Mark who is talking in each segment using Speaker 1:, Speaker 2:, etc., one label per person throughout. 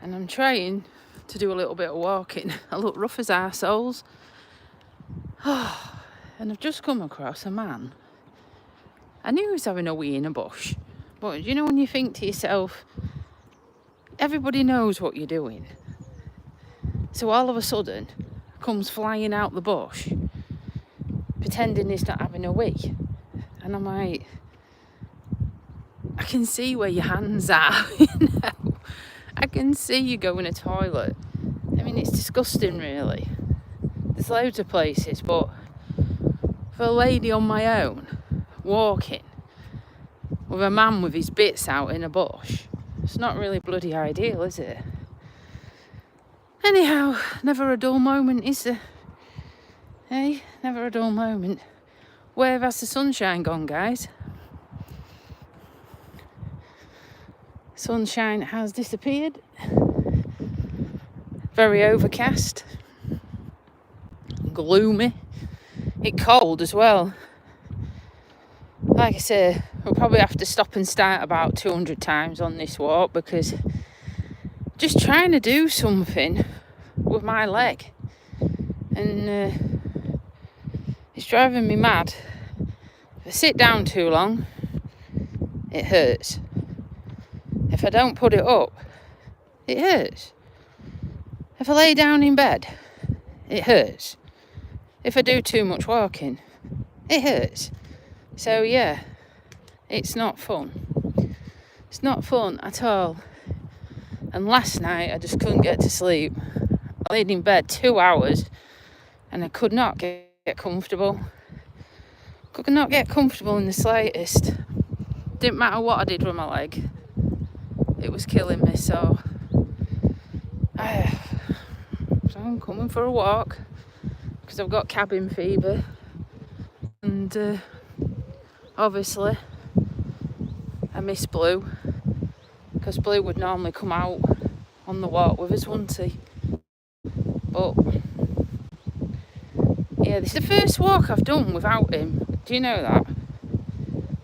Speaker 1: and I'm trying to do a little bit of walking. I look rough as arseholes. And I've just come across a man. I knew he was having a wee in a bush. But you know when you think to yourself, everybody knows what you're doing. So all of a sudden, comes flying out the bush, pretending he's not having a wee. And I'm like, I can see where your hands are, you know. I can see you going to the toilet. I mean, it's disgusting, really. There's loads of places, but for a lady on my own, walking, with a man with his bits out in a bush, it's not really bloody ideal, is it? Anyhow, never a dull moment, is there? Hey, never a dull moment. Where has the sunshine gone, guys? Sunshine has disappeared. Very overcast. Gloomy. It's cold as well. Like I say, we'll probably have to stop and start about 200 times on this walk because just trying to do something with my leg. And it's driving me mad. If I sit down too long, it hurts. If I don't put it up, it hurts. If I lay down in bed, it hurts. If I do too much walking, it hurts. So yeah, it's not fun. It's not fun at all. And last night I just couldn't get to sleep. I laid in bed 2 hours and I could not get comfortable. Could not get comfortable in the slightest. Didn't matter what I did with my leg. It was killing me, so I'm coming for a walk because I've got cabin fever, and obviously I miss Blue because Blue would normally come out on the walk with us, wouldn't he? But yeah, this is the first walk I've done without him. Do you know that?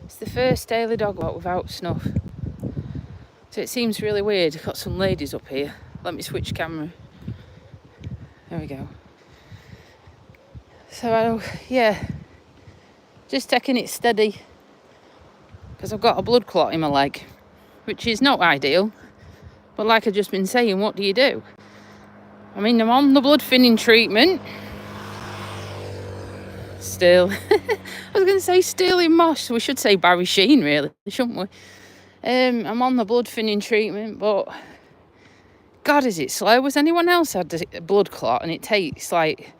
Speaker 1: It's the first daily dog walk without Snuff. So it seems really weird. I've got some ladies up here. Let me switch camera. There we go. So, yeah, just taking it steady because I've got a blood clot in my leg, which is not ideal. But like I've just been saying, what do you do? I mean, I'm on the blood thinning treatment. Still. I was going to say still in Moss. We should say Barry Sheen, really, shouldn't we? I'm on the blood thinning treatment, but God, is it slow? Has anyone else had a blood clot and it takes like,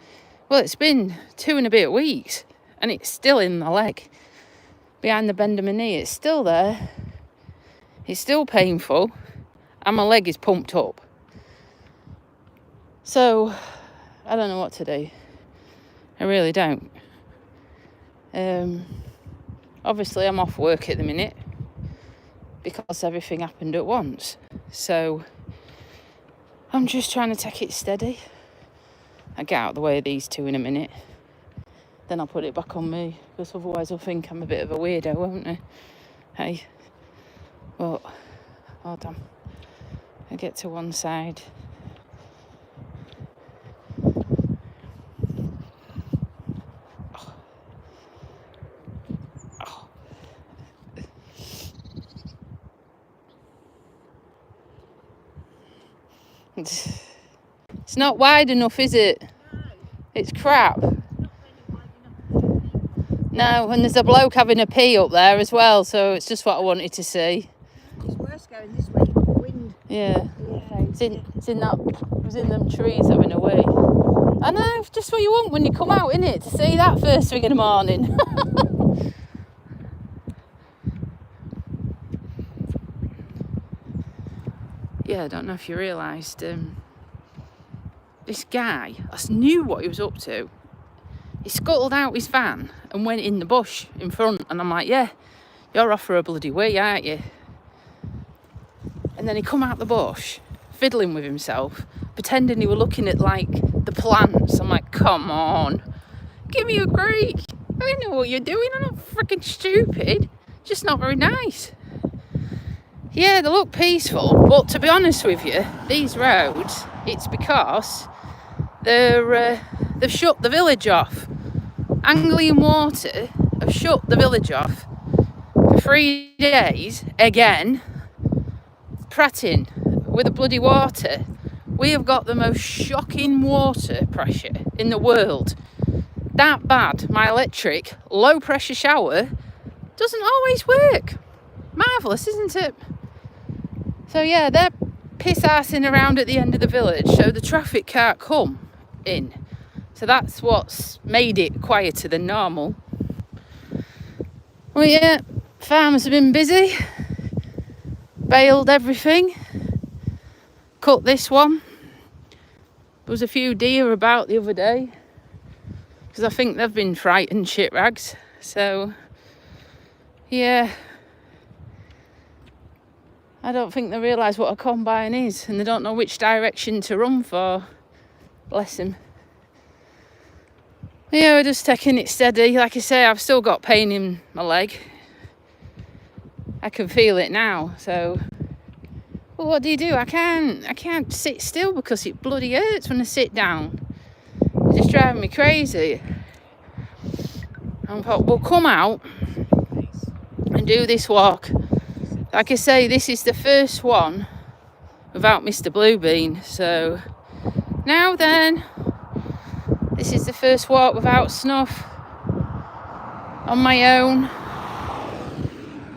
Speaker 1: well, it's been 2 and a bit weeks and it's still in the leg, behind the bend of my knee. It's still there. It's still painful and my leg is pumped up. So, I don't know what to do. I really don't. Obviously, I'm off work at the minute because everything happened at once. So I'm just trying to take it steady. I'll get out of the way of these two in a minute. Then I'll put it back on me, because otherwise they'll think I'm a bit of a weirdo, won't they? Hey. But, hold on. I'll get to one side. It's not wide enough, is it? It's crap. No, and there's a bloke having a pee up there as well, so it's just what I wanted to see.
Speaker 2: It's worse going this way, the wind.
Speaker 1: Yeah. It's in them trees having a wee. I know, just what you want when you come out, innit? To see that first thing in the morning. Yeah, I don't know if you realised, this guy, I knew what he was up to. He scuttled out his van and went in the bush in front, and I'm like, yeah, you're off for a bloody wee, aren't you? And then he come out the bush, fiddling with himself, pretending he were looking at, like, the plants. I'm like, come on, give me a break. I know what you're doing, I'm not freaking stupid, just not very nice. Yeah, they look peaceful, but to be honest with you, these roads, it's because they've shut the village off. Anglian Water have shut the village off for 3 days again, pratting with the bloody water. We have got the most shocking water pressure in the world. That bad. My electric low pressure shower doesn't always work. Marvellous, isn't it? So yeah, they're piss-assing around at the end of the village, so the traffic can't come in. So that's what's made it quieter than normal. Well, yeah, farmers have been busy. Baled everything. Cut this one. There was a few deer about the other day, because I think they've been frightened shit rags. So, yeah. I don't think they realise what a combine is, and they don't know which direction to run for. Bless them. Yeah, we're just taking it steady. Like I say, I've still got pain in my leg. I can feel it now, so... Well, what do? I can't sit still because it bloody hurts when I sit down. It's just driving me crazy. I thought, we'll come out and do this walk. Like I say, this is the first one without Mr. Bluebean. So now then, this is the first walk without Snuff on my own.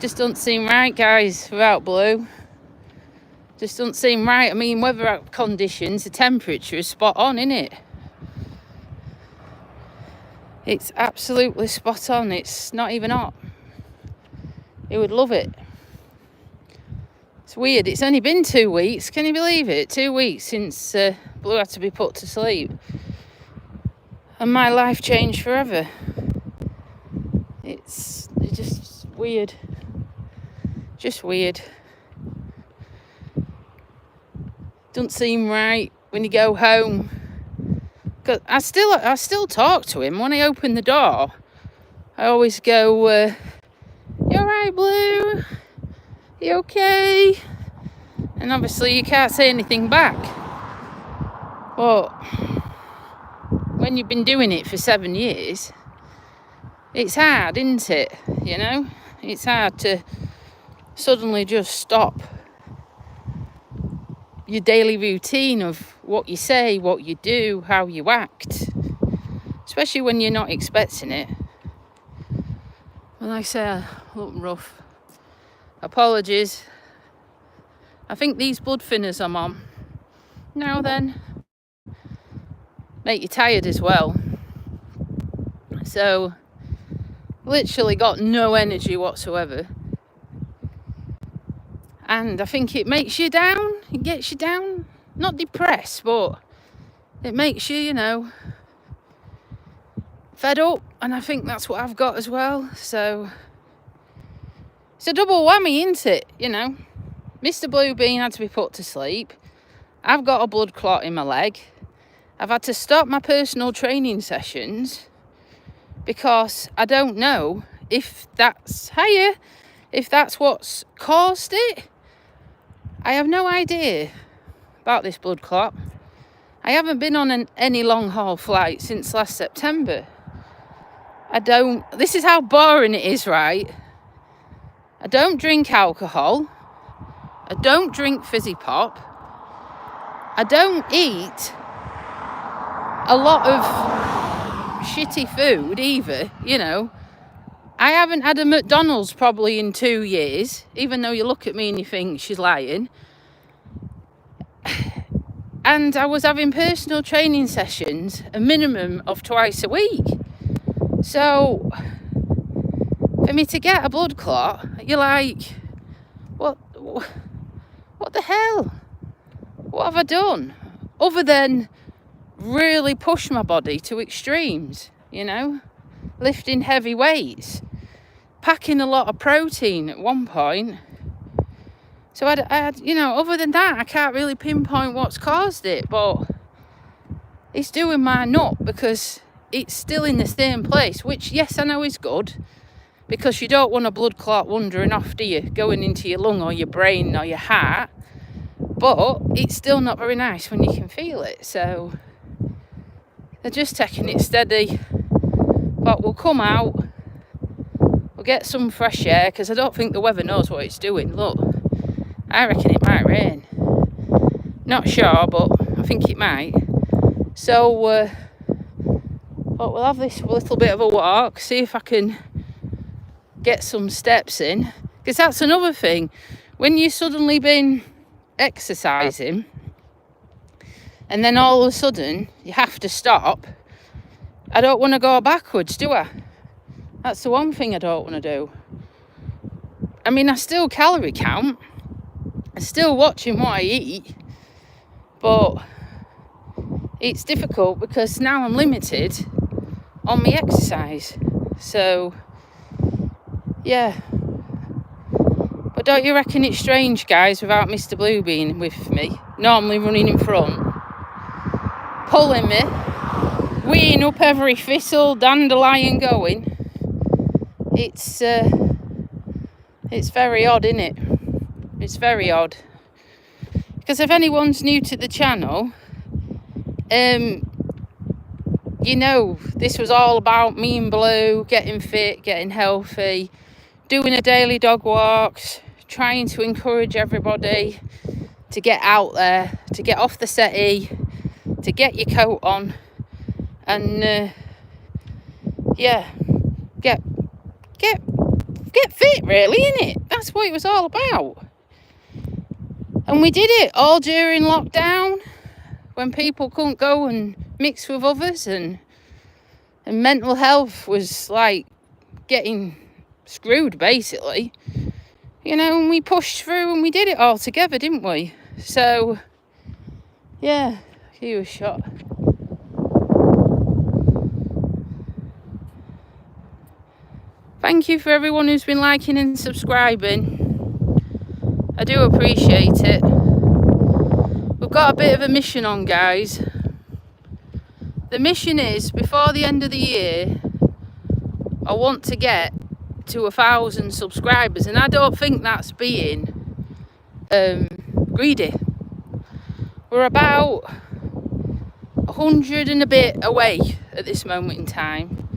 Speaker 1: Just doesn't seem right, guys, without Blue. Just doesn't seem right. I mean, weather conditions, the temperature is spot on, isn't it? It's absolutely spot on. It's not even hot. You would love it. It's weird. It's only been 2 weeks. Can you believe it? 2 weeks since Blue had to be put to sleep. And my life changed forever. It's just weird. Just weird. Doesn't seem right when you go home. 'Cause I still talk to him when I open the door. I always go, "You alright, Blue? You okay?" And obviously you can't say anything back. But when you've been doing it for 7 years, it's hard, isn't it? You know, it's hard to suddenly just stop your daily routine of what you say, what you do, how you act, especially when you're not expecting it. Well, like I say, I look rough. Apologies. I think these blood thinners I'm on now then make you tired as well. So, literally got no energy whatsoever. And I think it makes you down. It gets you down. Not depressed, but it makes you, you know, fed up. And I think that's what I've got as well. So it's a double whammy, isn't it? You know, Mr. Bluebean had to be put to sleep. I've got a blood clot in my leg. I've had to stop my personal training sessions because I don't know if that's what's caused it. I have no idea about this blood clot. I haven't been on any long haul flight since last September. This is how boring it is, right? I don't drink alcohol. I don't drink fizzy pop. I don't eat a lot of shitty food either, you know. I haven't had a McDonald's probably in 2 years, even though you look at me and you think she's lying. And I was having personal training sessions, a minimum of twice a week. So, for me to get a blood clot, you're like, what the hell? What have I done? Other than really push my body to extremes, you know? Lifting heavy weights, packing a lot of protein at one point. So I had, you know, other than that, I can't really pinpoint what's caused it, but it's doing my nut because it's still in the same place, which, yes, I know is good, because you don't want a blood clot wandering off, do you, going into your lung or your brain or your heart. But it's still not very nice when you can feel it. So they're just taking it steady. But we'll come out, we'll get some fresh air, because I don't think the weather knows what it's doing. Look, I reckon it might rain. Not sure, but I think it might. So but we'll have this little bit of a walk, see if I can get some steps in. Because that's another thing. When you've suddenly been exercising and then all of a sudden you have to stop, I don't want to go backwards, do I? That's the one thing I don't want to do. I mean, I still calorie count, I'm still watching what I eat, but it's difficult because now I'm limited on my exercise. So yeah, but don't you reckon it's strange, guys, without Mr. Blue being with me, normally running in front, pulling me, weeing up every thistle, dandelion going? It's very odd, isn't it? It's very odd. Because if anyone's new to the channel, you know, this was all about me and Blue getting fit, getting healthy, doing a daily dog walks, trying to encourage everybody to get out there, to get off the settee, to get your coat on, and yeah, get fit, really, innit? That's what it was all about. And we did it all during lockdown, when people couldn't go and mix with others, and mental health was like getting screwed, basically. You know, and we pushed through and we did it all together, didn't we? So yeah, he was shot. Thank you for everyone who's been liking and subscribing. I do appreciate it. We've got a bit of a mission on, guys. The mission is, before the end of the year, I want to get to 1,000 subscribers, and I don't think that's being greedy. We're about 100 and a bit away at this moment in time,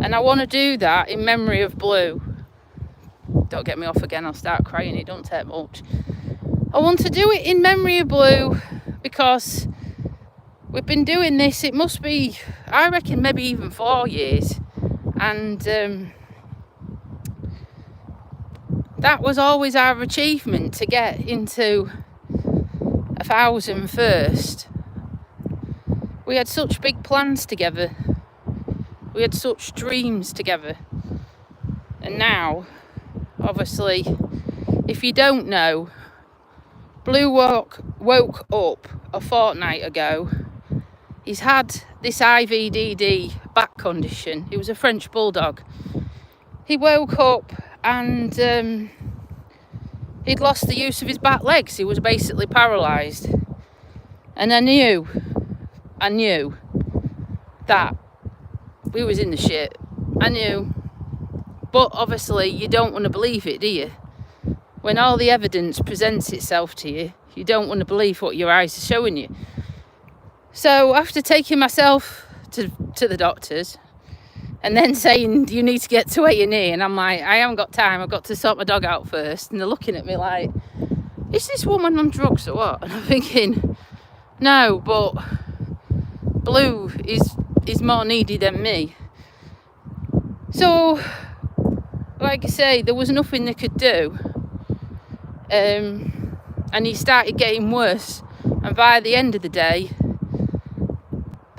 Speaker 1: and I want to do that in memory of Blue. Don't get me off again, I'll start crying, it don't take much. I want to do it in memory of Blue, because we've been doing this, it must be, I reckon, maybe even 4 years. And that was always our achievement, to get into 1,000 first. We had such big plans together. We had such dreams together. And now, obviously, if you don't know, Blue woke up a fortnight ago. He's had this IVDD back condition. He was a French bulldog. He woke up and he'd lost the use of his back legs. He was basically paralysed. And I knew that we was in the shit. I knew. But obviously you don't want to believe it, do you? When all the evidence presents itself to you, you don't want to believe what your eyes are showing you. So after taking myself to the doctors and then saying, you need to get to A&E, and I'm like, I haven't got time, I've got to sort my dog out first. And they're looking at me like, is this woman on drugs or what? And I'm thinking, no, but Blue is more needy than me. So, like I say, there was nothing they could do. And he started getting worse. And by the end of the day,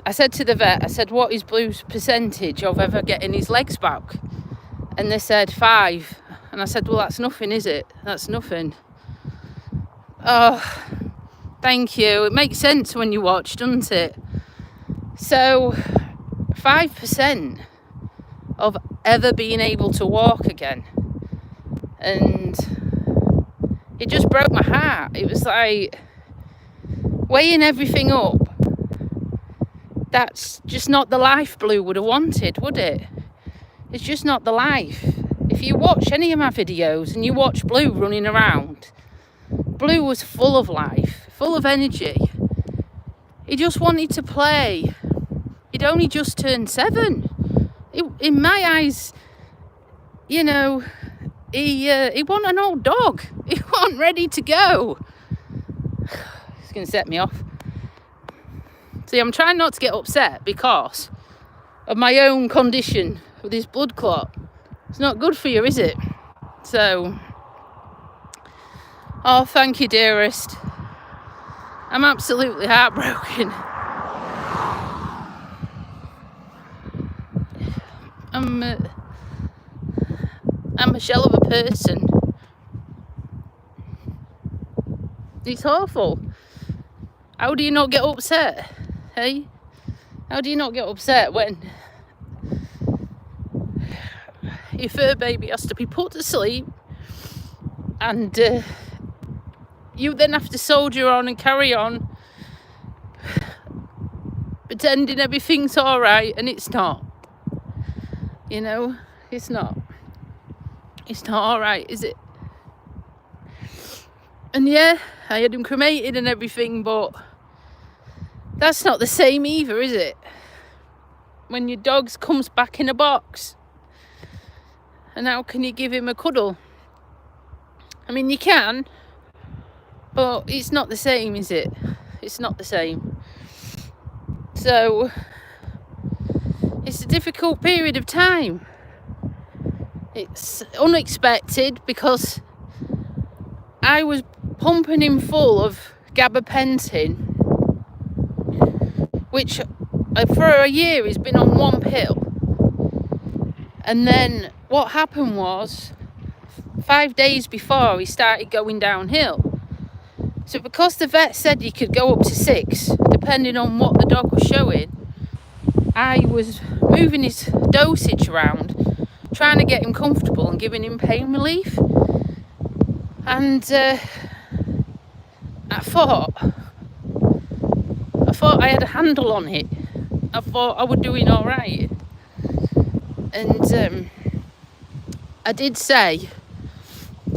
Speaker 1: I said to the vet, I said, what is Blue's percentage of ever getting his legs back? And they said 5. And I said, well, that's nothing, is it? That's nothing. Oh, thank you. It makes sense when you watch, doesn't it? So 5% of ever being able to walk again. And it just broke my heart. It was like weighing everything up. That's just not the life Blue would have wanted, would it? It's just not the life. If you watch any of my videos and you watch Blue running around, Blue was full of life, full of energy. He just wanted to play. He'd only just turned 7. In my eyes, you know, he wasn't an old dog. He wasn't ready to go. It's going to set me off. See, I'm trying not to get upset because of my own condition with this blood clot. It's not good for you, is it? So, oh, thank you, dearest. I'm absolutely heartbroken. I'm a shell of a person. It's awful. How do you not get upset? Hey? How do you not get upset when your fur baby has to be put to sleep and you then have to soldier on and carry on pretending everything's all right, and it's not. You know, it's not all right, is it? And yeah, I had him cremated and everything, but that's not the same either, is it? When your dog comes back in a box, and how can you give him a cuddle? I mean, you can, but it's not the same, is it? It's not the same. So, it's a difficult period of time. It's unexpected because I was pumping him full of gabapentin, which for a year he's been on one pill. And then what happened was 5 days before he started going downhill. So because the vet said he could go up to 6, depending on what the dog was showing, I was moving his dosage around, trying to get him comfortable and giving him pain relief. And I thought I had a handle on it. I thought I was doing all right. And I did say,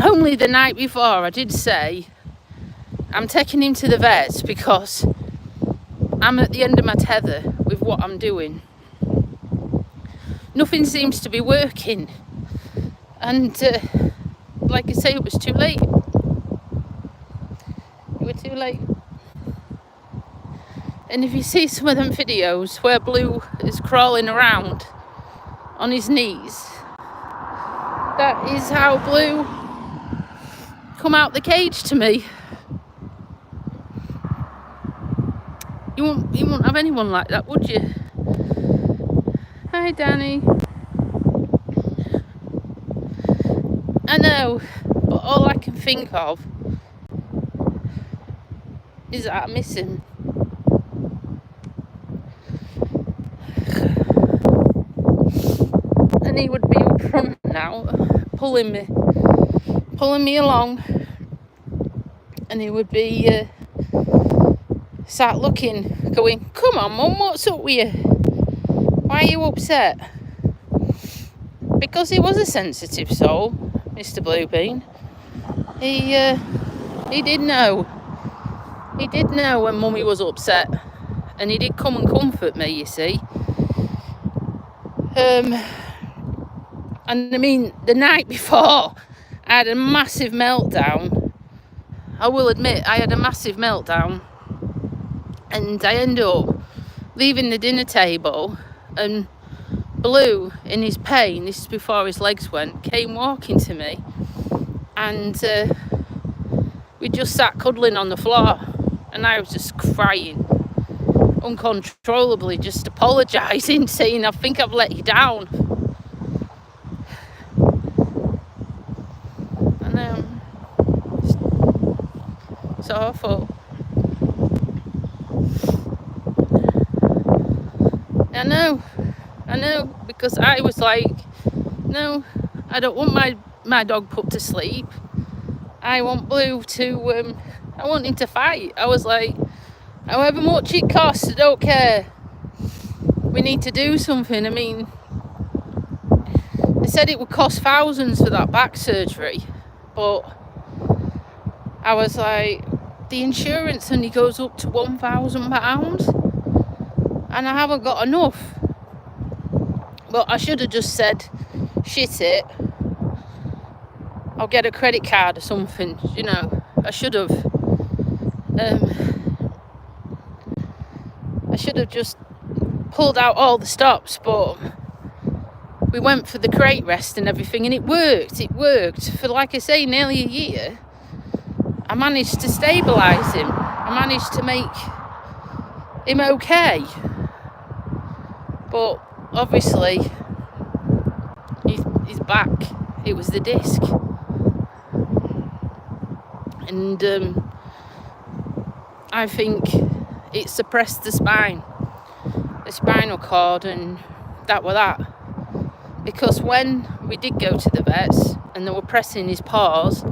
Speaker 1: only the night before, I did say, I'm taking him to the vets because I'm at the end of my tether with what I'm doing. Nothing seems to be working. And like I say, it was too late. You were too late. And if you see some of them videos where Blue is crawling around on his knees, that is how Blue come out the cage to me. You wouldn't have anyone like that, would you? Hi, Danny. I know, but all I can think of is that I miss him. And he would be up front now, pulling me along, and he would be sat looking, going, "Come on, Mum, what's up with you? Why are you upset?" Because he was a sensitive soul, Mr. Bluebean. He did know. He did know when Mummy was upset, and he did come and comfort me, you see. And I mean, the night before, I had a massive meltdown. I will admit, I had a massive meltdown. And I ended up leaving the dinner table, and Blue, in his pain, this is before his legs went, came walking to me. And we just sat cuddling on the floor. And I was just crying uncontrollably, just apologising, saying, "I think I've let you down." And it's awful. I know, because I was like, no, I don't want my dog put to sleep. I want Blue to, I want him to fight. I was like, however much it costs, I don't care. We need to do something. I mean, They said it would cost thousands for that back surgery, but I was like, the insurance only goes up to £1,000 and I haven't got enough. But I should have just said, shit it, I'll get a credit card or something, you know. I should have just pulled out all the stops, but we went for the crate rest and everything, and it worked for, like I say, nearly a year. I managed to stabilise him. I managed to make him okay, but obviously he's back. It was the disc, and I think it suppressed the spinal cord, and that was that. Because when we did go to the vets and they were pressing his paws,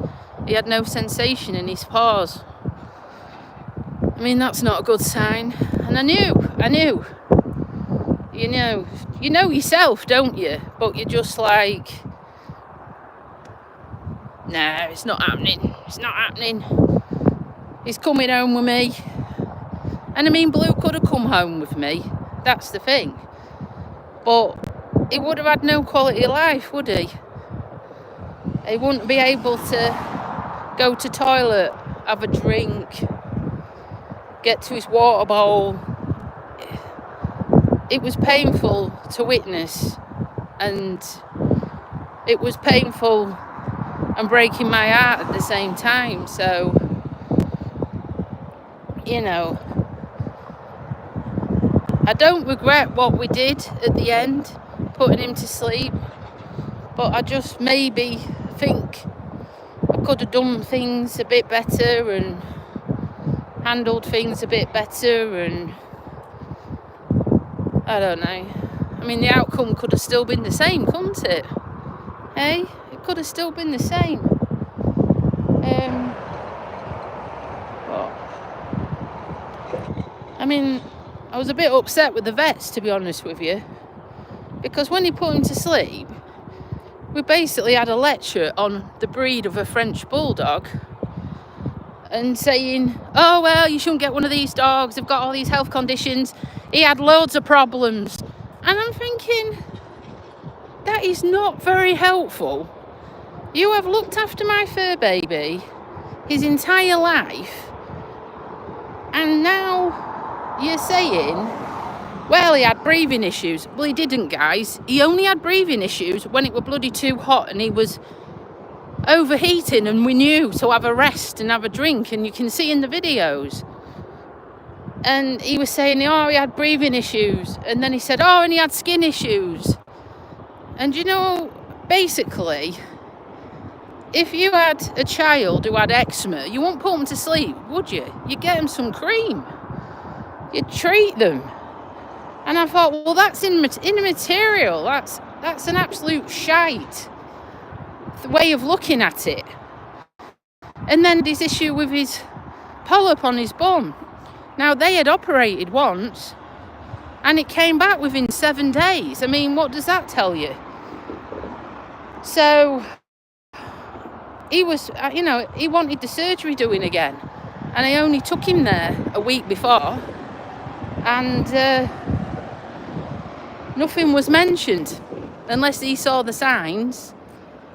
Speaker 1: he had no sensation in his paws. I mean, that's not a good sign. And I knew. You know yourself, don't you? But you're just like, nah, it's not happening. He's coming home with me. And I mean, Blue could have come home with me. That's the thing. But he would have had no quality of life, would he? He wouldn't be able to go to toilet, have a drink, get to his water bowl. It was painful to witness, and it was painful and breaking my heart at the same time. So, you know, I don't regret what we did at the end, putting him to sleep, but I just maybe think I could have done things a bit better and handled things a bit better, and I don't know. I mean, the outcome could have still been the same, couldn't it? Hey, it could have still been the same. But I mean, I was a bit upset with the vets, to be honest with you, because when he put him to sleep, we basically had a lecture on the breed of a French bulldog and saying, oh, well, you shouldn't get one of these dogs, they've got all these health conditions, he had loads of problems. And I'm thinking, that is not very helpful. You have looked after my fur baby his entire life, and now you're saying, well, he had breathing issues. Well, he didn't, guys. He only had breathing issues when it were bloody too hot and he was overheating, and we knew to have a rest and have a drink, and you can see in the videos. And he was saying, oh, he had breathing issues, and then he said, oh, and he had skin issues. And you know, basically, if you had a child who had eczema, you wouldn't put them to sleep, would you? You'd get them some cream. You'd treat them. And I thought, well, that's immaterial. That's an absolute shite way of looking at it. And then this issue with his polyp on his bum. Now, they had operated once, and it came back within 7 days. I mean, what does that tell you? So, he was, he wanted the surgery doing again. And I only took him there a week before. And nothing was mentioned. Unless he saw the signs.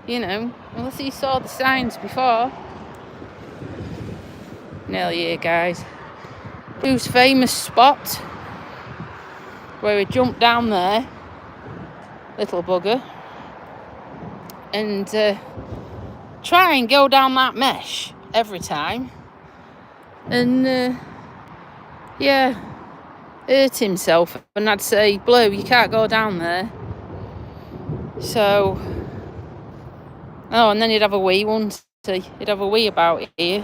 Speaker 1: Unless he saw the signs before. Nearly here, guys. Whose famous spot where he jumped down there, little bugger, and try and go down that mesh every time, and hurt himself. And I'd say, Blue, you can't go down there. So, and then he'd have a wee once. He'd have a wee about here.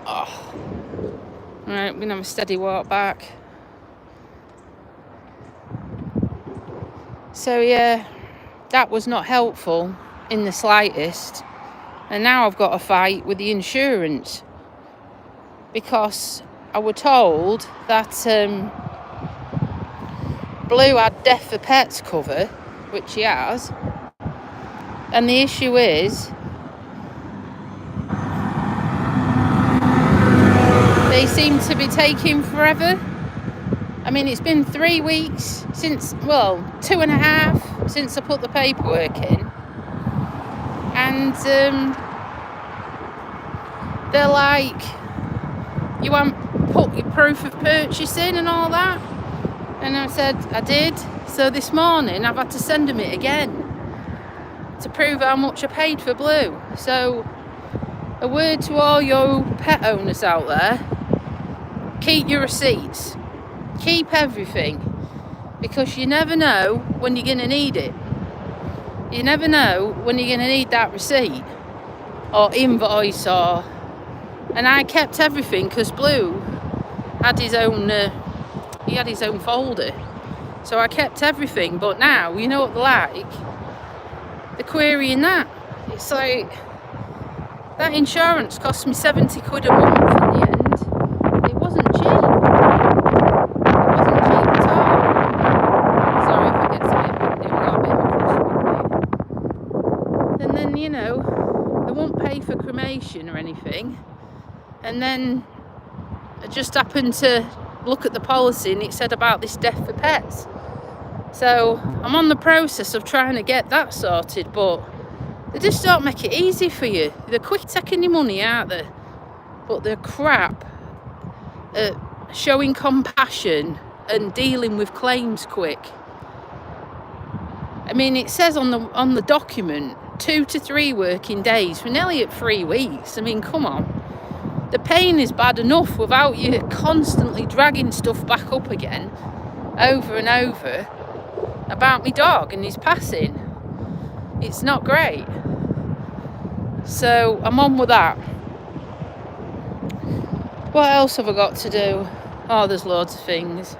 Speaker 1: Oh. Right, we're going to have a steady walk back. So, yeah, that was not helpful in the slightest. And now I've got a fight with the insurance. Because I was told that Blue had Death for Pets cover. which he has. And the issue is, they seem to be taking forever. I mean, it's been 3 weeks since, well, 2.5 since I put the paperwork in. And they're like, you haven't put your proof of purchase in and all that. And I said, I did. So this morning I've had to send them it again to prove how much I paid for Blue. So a word to all your pet owners out there, keep your receipts. Keep everything, because you never know when you're going to need it. You never know when you're going to need that receipt or invoice or... And I kept everything because Blue had his own, he had his own folder. So I kept everything, but now, you know what they're like? They're querying that. It's like, that insurance cost me 70 quid a month in the end. It wasn't cheap. You know, they won't pay for cremation or anything, and then I just happened to look at the policy and it said about this death for pets. So I'm on the process of trying to get that sorted, but they just don't make it easy for you. They're quick taking your money, aren't they? But they're crap at showing compassion and dealing with claims quick. I mean, it says on the document 2 to 3 working days. We're nearly at 3 weeks. I mean, come on. The pain is bad enough without you constantly dragging stuff back up again over and over about me dog and his passing. It's not great. So I'm on with that. What else have I got to do? Oh, there's loads of things.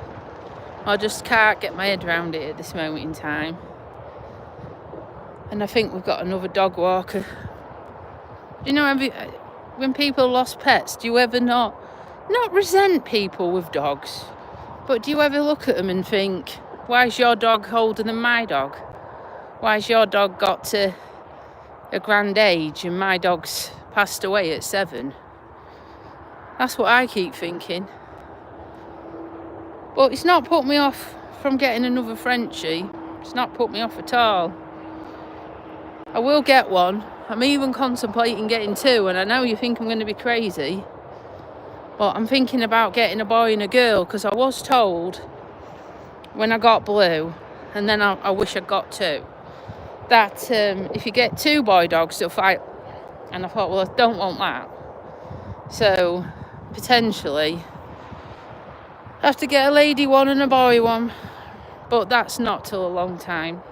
Speaker 1: I just can't get my head around it at this moment in time. And I think we've got another dog walker. You know, when people lost pets, do you ever not resent people with dogs, but do you ever look at them and think, why is your dog older than my dog? Why has your dog got to a grand age and my dog's passed away at 7? That's what I keep thinking. But it's not put me off from getting another Frenchie. It's not put me off at all. I will get one. I'm even contemplating getting 2, and I know you think I'm going to be crazy, but I'm thinking about getting a boy and a girl, because I was told when I got Blue, and then I wish I got 2, that if you get 2 boy dogs, they'll fight. And I thought, well, I don't want that. So potentially I have to get a lady one and a boy one, but that's not till a long time.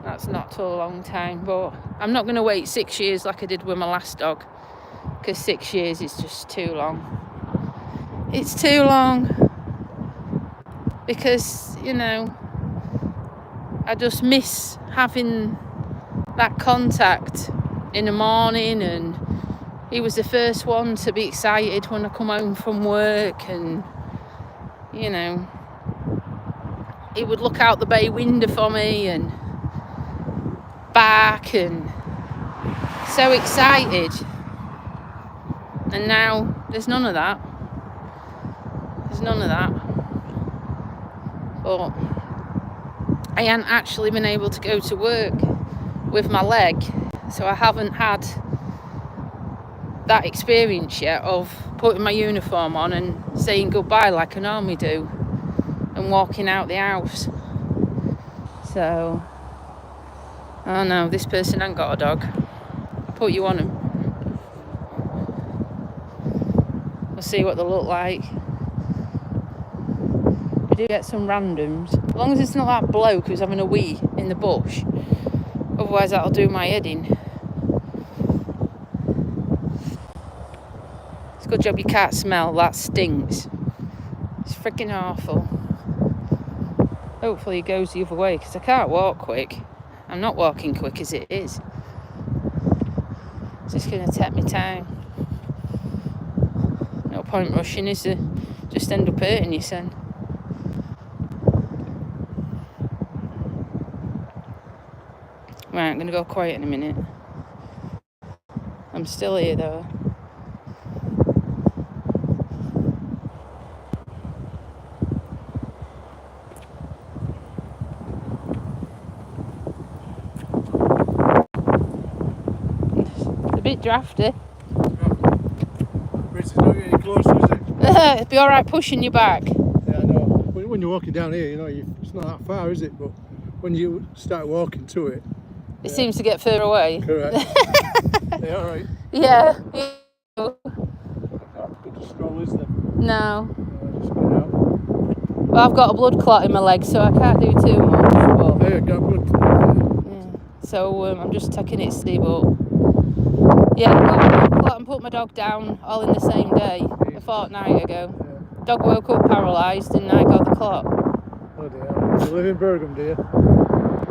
Speaker 1: But I'm not going to wait 6 years like I did with my last dog, because 6 years is just too long. It's too long, because, you know, I just miss having that contact in the morning, and he was the first one to be excited when I come home from work, and, you know, he would look out the bay window for me and back, and so excited. And now there's none of that. But I hadn't actually been able to go to work with my leg, so I haven't had that experience yet of putting my uniform on and saying goodbye like I normally do and walking out the house. So, oh no, this person ain't got a dog. I'll put you on him. We'll see what they look like. We do get some randoms, as long as it's not that bloke who's having a wee in the bush. Otherwise that'll do my head in. It's a good job you can't smell, that stinks. It's freaking awful. Hopefully it goes the other way, because I can't walk quick. I'm not walking quick as it is. It's just going to take me time. No point rushing, is there? Just end up hurting you, son. Right, I'm going to go quiet in a minute. I'm still here though. It's a bit drafty.
Speaker 3: It's not getting closer, is it?
Speaker 1: It'd be alright pushing you back.
Speaker 3: Yeah, I know. When you're walking down here, you know, it's not that far, is it? But when you start walking to it,
Speaker 1: It seems to get further away.
Speaker 3: correct. Yeah, all right.
Speaker 1: Yeah.
Speaker 3: Not good to stroll, is there?
Speaker 1: No.
Speaker 3: Just get out.
Speaker 1: Well, I've got a blood clot in my leg, so I can't do too much. But,
Speaker 3: There you go. Good.
Speaker 1: yeah. So I'm just taking it steady, but yeah, I got a blood clot and put my dog down all in the same day, a fortnight ago.
Speaker 3: Yeah.
Speaker 1: Dog woke up paralysed and I got the clot.
Speaker 3: Oh dear. You live in Birmingham, do you?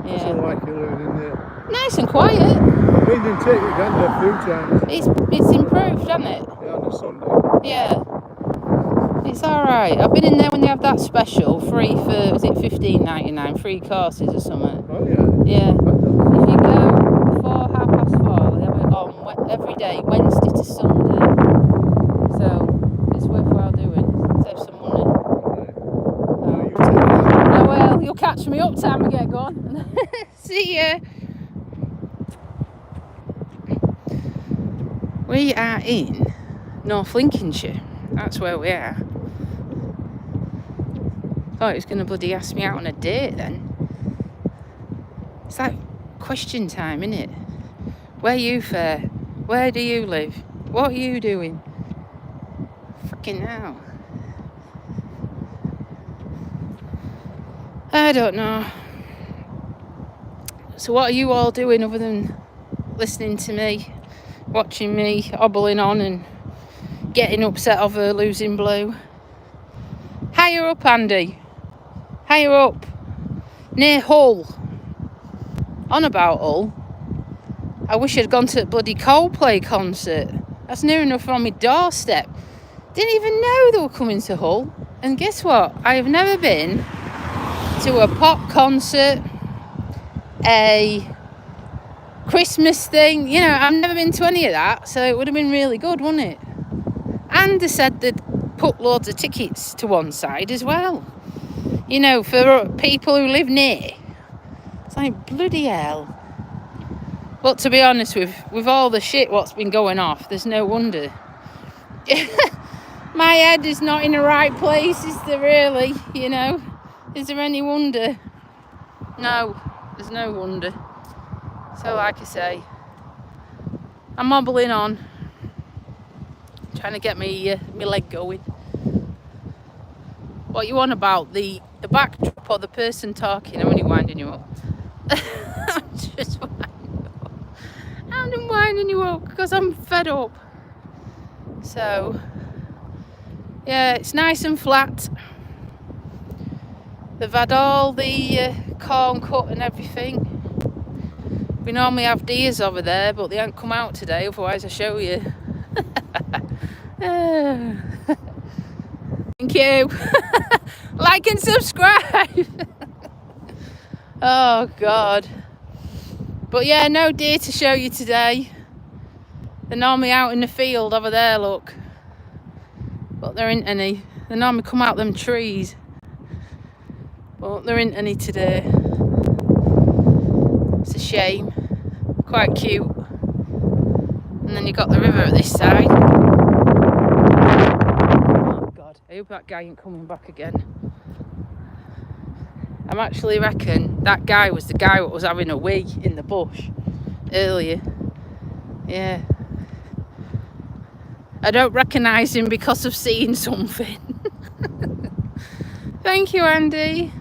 Speaker 1: Yeah.
Speaker 3: So like you're living in there.
Speaker 1: Nice and quiet.
Speaker 3: I've been and taken it down there a few times.
Speaker 1: It's improved, hasn't it?
Speaker 3: Yeah, on a Sunday.
Speaker 1: Yeah. It's alright. I've been in there when they have that special, free for, was it $15.99, free courses or something.
Speaker 3: Oh yeah.
Speaker 1: Yeah.
Speaker 3: I don't know.
Speaker 1: If you go before 4:30, they have it on every day, Wednesday to Sunday. So it's worthwhile doing. Save some money.
Speaker 3: No, you take that.
Speaker 1: Oh well, you'll catch me up time we get going. See ya. We are in North Lincolnshire. That's where we are. Thought he was going to bloody ask me out on a date then. It's like question time, innit? Where you fair? Where do you live? What are you doing? Fucking hell. I don't know. So what are you all doing other than listening to me, watching me hobbling on and getting upset over losing Blue? Higher up, Andy. Higher up. Near Hull. On about Hull. I wish I'd gone to a bloody Coldplay concert. That's near enough on my doorstep. Didn't even know they were coming to Hull. And guess what? I have never been to a pop concert, a Christmas thing. You know, I've never been to any of that. So it would have been really good, wouldn't it? And they said they'd put loads of tickets to one side as well. You know, for people who live near. It's like, bloody hell. But to be honest, with all the shit what's been going off, there's no wonder. My head is not in the right place, is there really? You know? Is there any wonder? No, there's no wonder. So like I say, I'm hobbling on. Trying to get me leg going. What you on about? The backdrop or the person talking? I'm only winding you up. I'm just winding you up. I'm winding you up because I'm fed up. So, yeah, it's nice and flat. They've had all the corn cut and everything. We normally have deers over there, but they haven't come out today, otherwise I'll show you. Thank you. Like and subscribe. Oh God. But yeah, no deer to show you today. They're normally out in the field over there, look. But there ain't any. They normally come out them trees. But there ain't any today. It's a shame. Quite cute. And then you got the river at this side. Oh God, I hope that guy ain't coming back again. I'm actually reckon that guy was the guy that was having a wee in the bush earlier. Yeah. I don't recognise him because of seeing something. Thank you, Andy.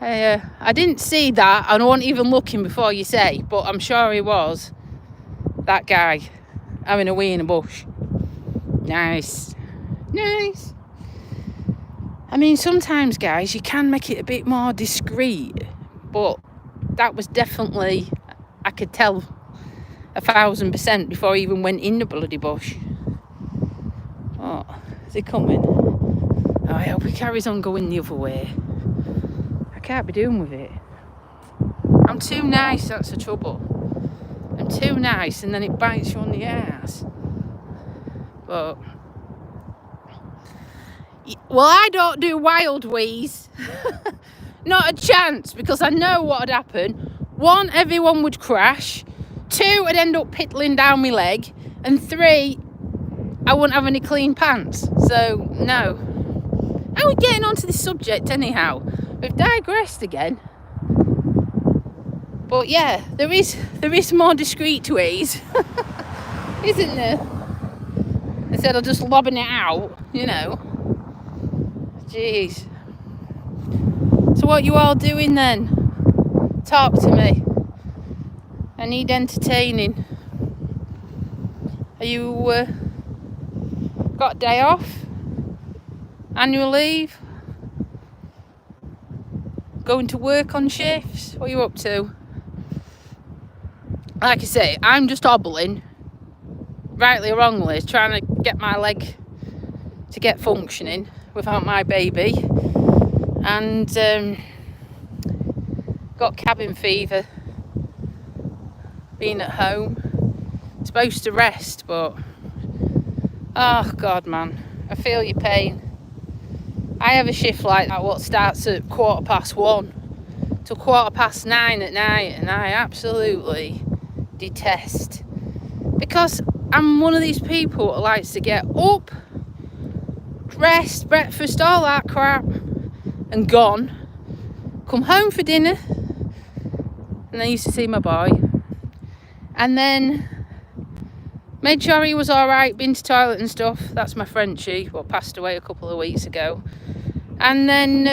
Speaker 1: I didn't see that, and I wasn't even looking before you say, but I'm sure he was. That guy having a wee in a bush. Nice. Nice. I mean, sometimes, guys, you can make it a bit more discreet, but that was definitely, I could tell 1,000% before I even went in the bloody bush. Oh, is he coming? Oh, I hope he carries on going the other way. I can't be doing with it. I'm too nice, that's the trouble. I'm too nice and then it bites you on the ass. But, well, I don't do wild wheeze. Not a chance, because I know what would happen. 1, everyone would crash. 2, I'd end up piddling down my leg. And 3, I wouldn't have any clean pants. So, no. How are we getting onto this subject anyhow? We've digressed again. But yeah, there is more discreet ways. Isn't there? Instead of just lobbing it out, you know. Jeez. So what you all doing then? Talk to me. I need entertaining. Are you got a day off? Annual leave? Going to work on shifts? What are you up to? Like I say, I'm just hobbling, rightly or wrongly, trying to get my leg to get functioning without my baby. And got cabin fever, being at home. Supposed to rest, but oh God, man, I feel your pain. I have a shift like that what starts at 1:15 till 9:15 at night, and I absolutely detest, because I'm one of these people that likes to get up, rest, breakfast, all that crap, and gone, come home for dinner, and I used to see my boy, and then made sure he was alright, been to toilet and stuff. That's my Frenchie, what passed away a couple of weeks ago. And then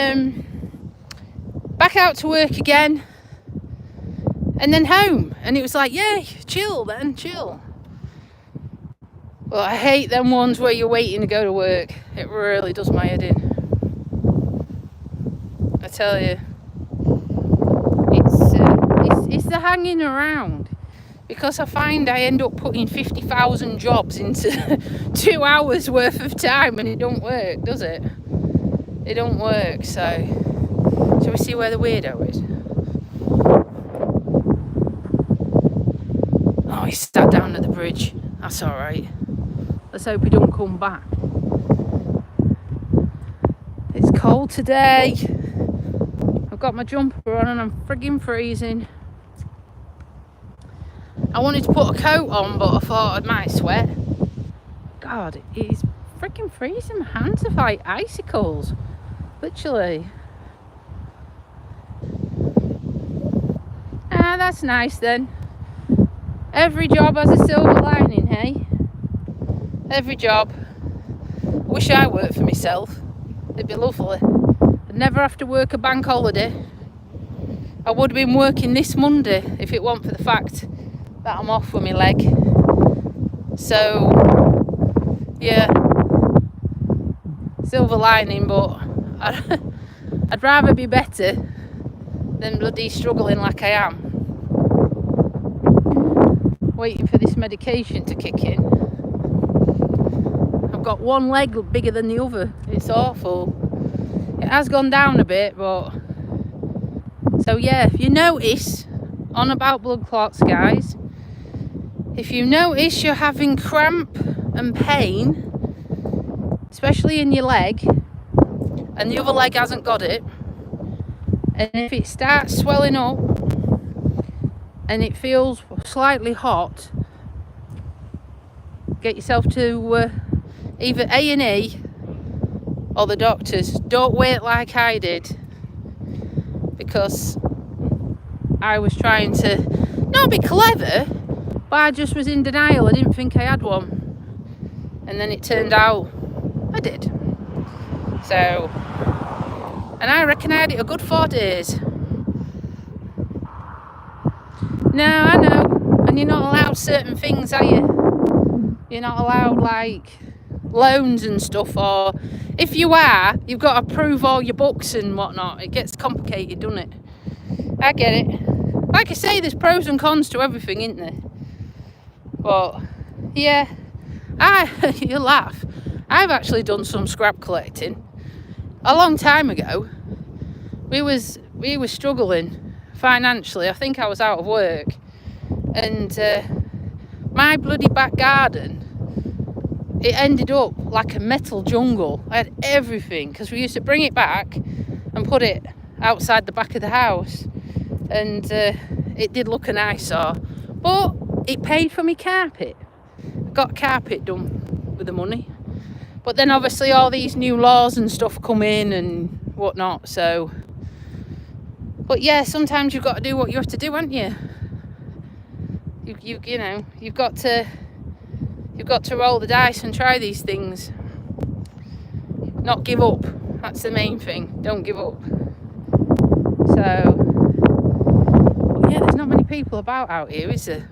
Speaker 1: back out to work again, and then home. And it was like, yay, chill then, chill. Well, I hate them ones where you're waiting to go to work. It really does my head in. I tell you. It's the hanging around. Because I find I end up putting 50,000 jobs into 2 hours worth of time, and it don't work, does it? It don't work. So shall we see where the weirdo is? Oh, he's sat down at the bridge. That's alright. Let's hope he don't come back. It's cold today. I've got my jumper on and I'm frigging freezing. I wanted to put a coat on, but I thought I might sweat. God, it is freaking freezing. My hands are like icicles. Literally. Ah, that's nice then. Every job has a silver lining, hey? Every job. Wish I worked for myself. It'd be lovely. I'd never have to work a bank holiday. I would have been working this Monday if it weren't for the fact that I'm off with my leg. So, yeah. Silver lining, but I'd rather be better than bloody struggling like I am. Waiting for this medication to kick in. I've got one leg bigger than the other. It's awful. It has gone down a bit, but so yeah, if you notice on about blood clots, guys, if you notice you're having cramp and pain, especially in your leg, and the other leg hasn't got it, and if it starts swelling up and it feels slightly hot, get yourself to either A&E or the doctors. Don't wait like I did, because I was trying to not be clever, but I just was in denial. I didn't think I had one, and then it turned out I did. So, and I reckon I had it a good 4 days. No, I know. And you're not allowed certain things, are you? You're not allowed, like, loans and stuff, or if you are, you've got to prove all your books and whatnot. It gets complicated, doesn't it? I get it. Like I say, there's pros and cons to everything, isn't there? But, yeah. You laugh. I've actually done some scrap collecting. A long time ago, we was struggling financially. I think I was out of work, and my bloody back garden, it ended up like a metal jungle. I had everything, because we used to bring it back and put it outside the back of the house, and it did look an eyesore, but it paid for me carpet. I got carpet done with the money, but then obviously all these new laws and stuff come in and whatnot, so, but yeah, sometimes you've got to do what you have to do, haven't you? You know, you've got to roll the dice and try these things. Not give up. That's the main thing. Don't give up. So, yeah, there's not many people about out here, is there?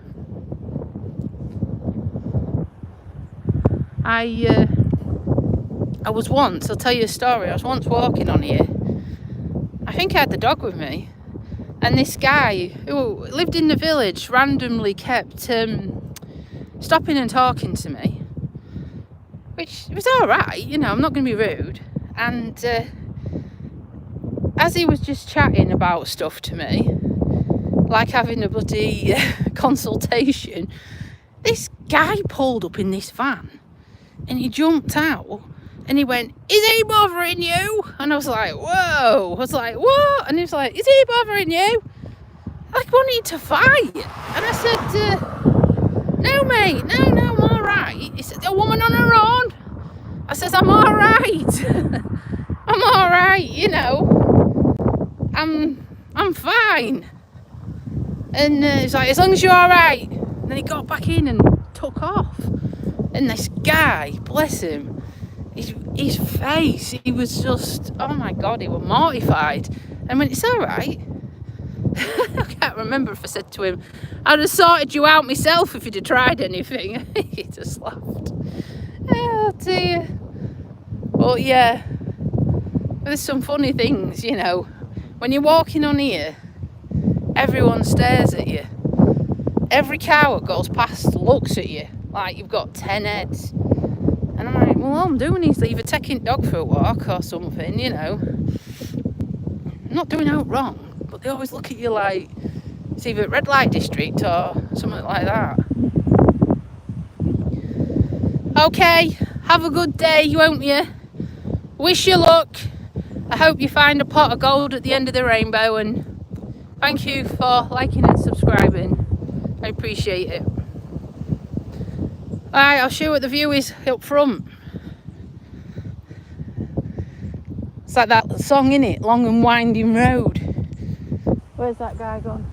Speaker 1: I was once, I'll tell you a story. I was once walking on here. I think I had the dog with me. And this guy who lived in the village randomly kept stopping and talking to me, which was all right, you know, I'm not going to be rude. And as he was just chatting about stuff to me, like having a bloody consultation, this guy pulled up in this van and he jumped out and he went, "Is he bothering you?" And I was like, whoa. I was like, what? And he was like, "Is he bothering you?" Like wanting to fight. And I said, "No, mate, no, I'm all right." He said, "A woman on her own." I said, "I'm all right." I'm all right, you know. I'm fine. And he's like, "As long as you're all right." And then he got back in and took off. And this guy, bless him, his face, he was just, oh my God, he was mortified. I mean, "It's all right." I can't remember if I said to him, "I'd have sorted you out myself if you'd have tried anything." He just laughed. Oh dear. But yeah, there's some funny things, you know. When you're walking on here, everyone stares at you. Every car that goes past looks at you like you've got 10 heads. And I'm like, well, all I'm doing is either taking dog for a walk or something, you know. I'm not doing out wrong, but they always look at you like it's either red light district or something like that. Okay, have a good day, won't you? Wish you luck. I hope you find a pot of gold at the end of the rainbow, and thank you for liking and subscribing. I appreciate it. Alright, I'll show you what the view is up front. It's like that song, innit? Long and winding road. Where's that guy gone?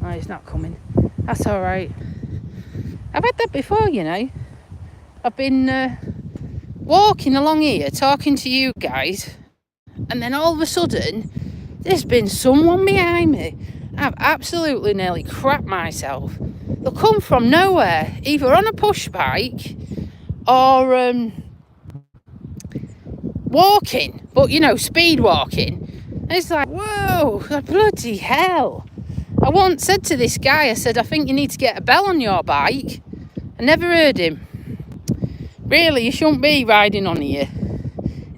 Speaker 1: Oh, he's not coming. That's alright. I've had that before, you know. I've been walking along here, talking to you guys, and then all of a sudden, there's been someone behind me. I've absolutely nearly crapped myself. They'll come from nowhere, either on a push bike or walking, but you know, speed walking. And it's like, whoa, bloody hell. I once said to this guy, I said, "I think you need to get a bell on your bike." I never heard him. Really, you shouldn't be riding on here.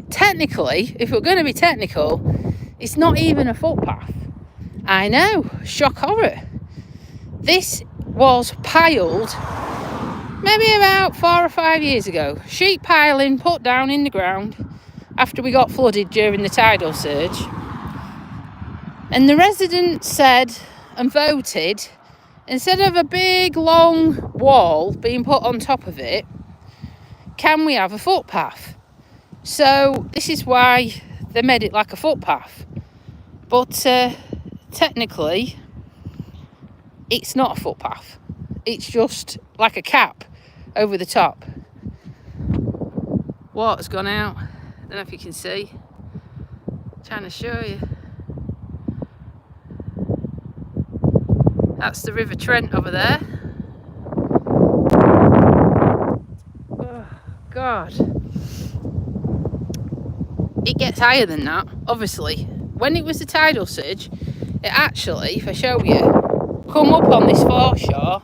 Speaker 1: Technically, if we're going to be technical, it's not even a footpath. I know, shock horror. This was piled maybe about 4 or 5 years ago. Sheet piling put down in the ground after we got flooded during the tidal surge. And the residents said and voted, instead of a big long wall being put on top of it, can we have a footpath? So this is why they made it like a footpath. But technically, it's not a footpath. It's just like a cap over the top. Water's gone out. I don't know if you can see. I'm trying to show you. That's the River Trent over there. Oh, God. It gets higher than that, obviously. When it was the tidal surge, it actually, if I show you, come up on this foreshore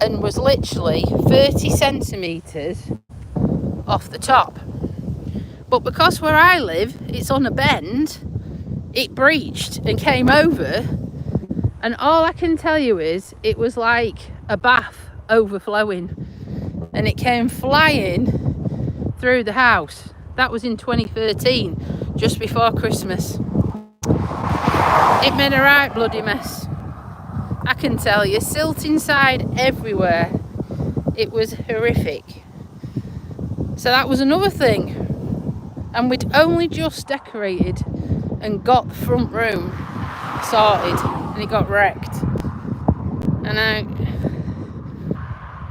Speaker 1: and was literally 30 centimetres off the top. But because where I live, it's on a bend, it breached and came over And all I can tell you is it was like a bath overflowing, and it came flying through the house. That was in 2013, just before Christmas. It made a right bloody mess, I can tell you. Silt inside everywhere. It was horrific. So that was another thing. And we'd only just decorated and got the front room sorted, and it got wrecked. And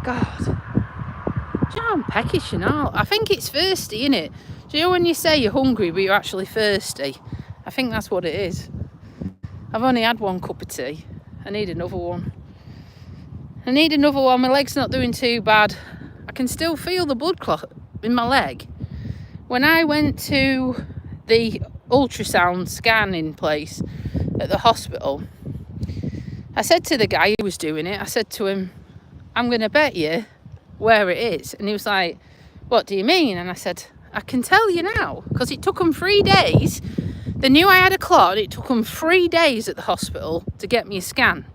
Speaker 1: God, do you know I'm peckish and all? I think it's thirsty, innit? Do you know when you say you're hungry but you're actually thirsty? I think that's what it is. I've only had one cup of tea. I need another one. I need another one. My leg's not doing too bad. I can still feel the blood clot in my leg. When I went to the ultrasound scanning place at the hospital, I said to the guy who was doing it, I said to him, I'm going to bet you where it is. And he was like, what do you mean? And I said, I can tell you now, because it took them 3 days. They knew I had a clot. It took them 3 days at the hospital to get me a scan,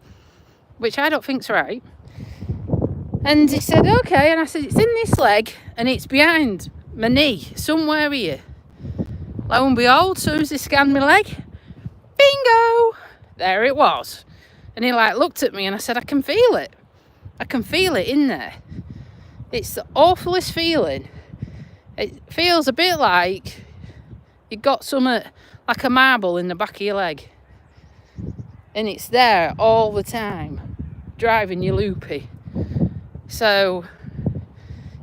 Speaker 1: which I don't think's right. And he said, okay. And I said, it's in this leg and it's behind my knee, somewhere here. Lo and behold, as soon as they scanned my leg, bingo, there it was. And he like looked at me and I said, I can feel it. I can feel it in there. It's the awfulest feeling. It feels a bit like you got something like a marble in the back of your leg. And it's there all the time, driving you loopy. So,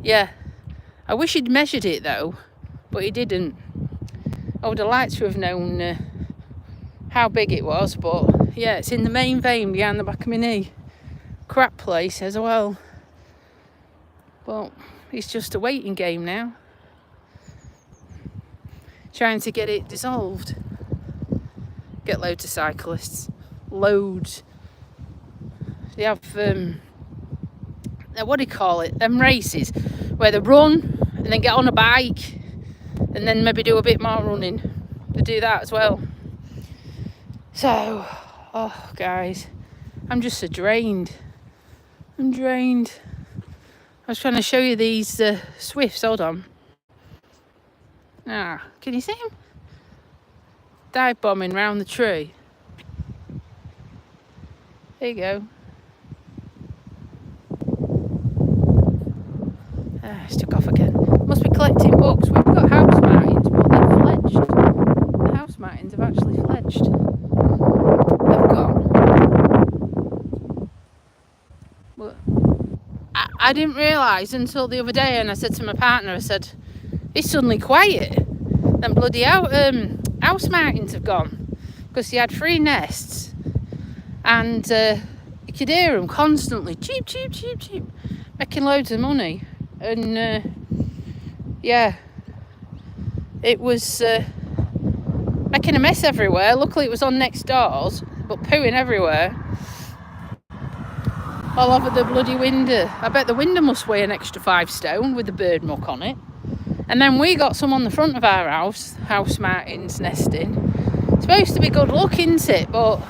Speaker 1: yeah. I wish he'd measured it though, but he didn't. I would have liked to have known how big it was, but yeah, it's in the main vein behind the back of my knee. Crap place as well. But it's just a waiting game now. Trying to get it dissolved. Get loads of cyclists. Loads. They have, what do you call it? Them races where they run and then get on a bike and then maybe do a bit more running. They do that as well. So, oh guys, I'm just so drained. I'm drained. I was trying to show you these swifts. Hold on. Ah, can you see them? Dive bombing round the tree. There you go. Ah, it's took off again. Must be collecting bugs. We've got house martins, but they've fledged. The house martins have actually fledged. They've gone. But I didn't realise until the other day, and I said to my partner, I said, it's suddenly quiet. Then bloody house martins have gone. Because he had 3 nests. And you could hear them constantly, cheep, cheep, cheep, cheep, making loads of money. And yeah, it was making a mess everywhere. Luckily it was on next doors, but pooing everywhere. All over the bloody window. I bet the window must weigh an extra 5 stone with the bird muck on it. And then we got some on the front of our house martins nesting. It's supposed to be good luck, isn't it? But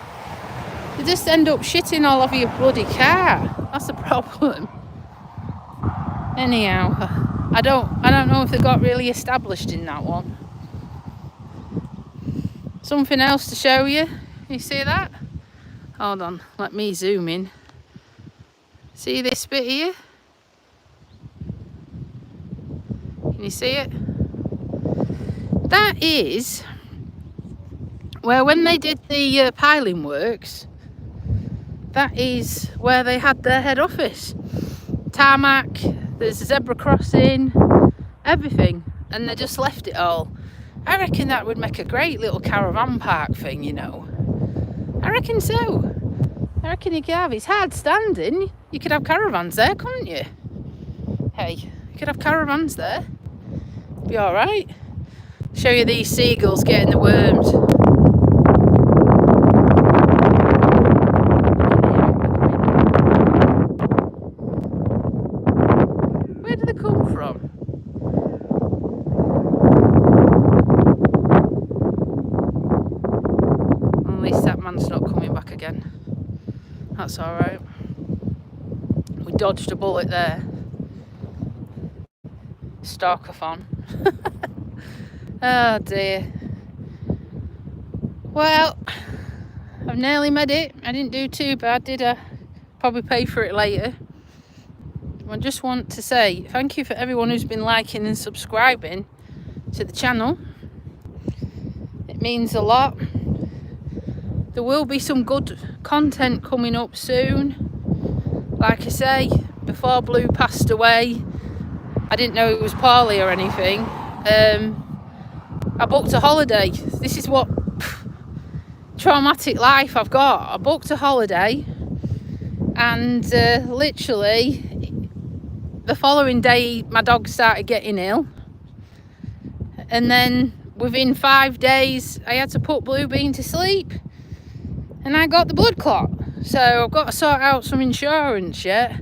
Speaker 1: they just end up shitting all over your bloody car. That's the problem. Anyhow, I don't know if they got really established in that one. Something else to show you. You see that? Hold on, let me zoom in. See this bit here? Can you see it? That is where, when they did the piling works, that is where they had their head office. Tarmac, there's a zebra crossing, everything, and they just left it all. I reckon that would make a great little caravan park thing, you know. I reckon so. I reckon you could have, it's hard standing, you could have caravans there, couldn't you? Hey, you could have caravans there. Be alright. Show you these seagulls getting the worms. Where do they come from? At least that man's not coming back again. That's all right. We dodged a bullet there. Stalkathon. Oh dear. Well, I've nearly made it. I didn't do too bad, did I? Probably pay for it later. I just want to say thank you for everyone who's been liking and subscribing to the channel. It means a lot. There will be some good content coming up soon. Like I say, before Blue passed away, I didn't know it was poorly or anything. I booked a holiday. This is what traumatic life I've got. I booked a holiday, and literally the following day my dog started getting ill, and then within 5 days I had to put Bluebeam to sleep, and I got the blood clot. So I've got to sort out some insurance yet,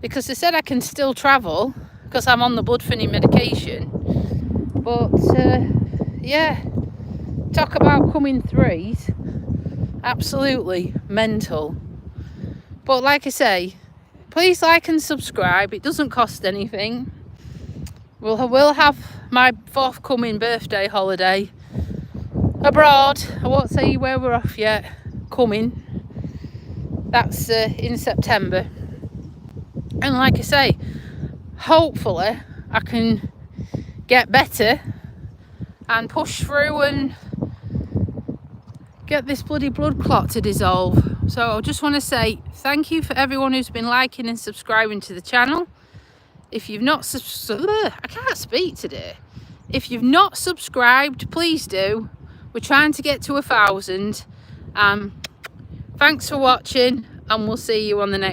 Speaker 1: because they said I can still travel because I'm on the blood thinning medication. But yeah, talk about coming threes, absolutely mental. But like I say, please like and subscribe. It doesn't cost anything. We'll have my forthcoming birthday holiday abroad. I won't say where we're off yet. Coming. That's in September. And like I say, hopefully I can get better and push through and get this bloody blood clot to dissolve. So I just want to say thank you for everyone who's been liking and subscribing to the channel. If you've not I can't speak today. If you've not subscribed, please do. We're trying to get to 1,000. Thanks for watching, and we'll see you on the next